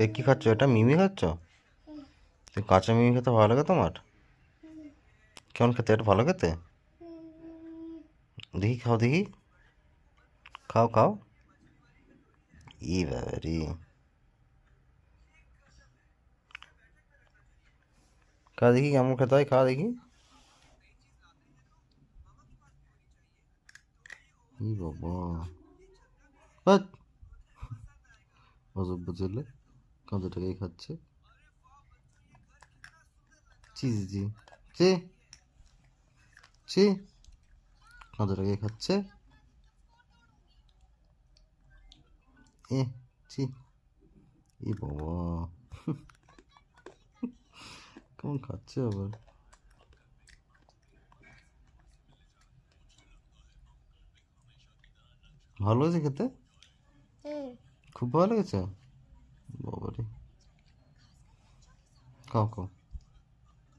এ কি খাচ্ছ? এটা মিমি খাচ্ছ? তো কাঁচা মিমি খেতে ভালো লাগে তোমার? কেমন খেতে? এটা ভালো খেতে? দেখি খাও, দেখি খাও খাও। ই বাবারি, খা দেখি কেমন খেতে হয়, খা দেখি। ই বাবা, বাট অসভ্য ছেলে, কাঁচা টাকাই খাচ্ছে। চি চি চি চি চি, কাঁচা টাকাই খাচ্ছে। এ চি, ই বাবা, কেমন খাচ্ছে আবার। ভালো হয়েছে খেতে? খুব ভালো লেগেছে? বাবারে, খাও খাও।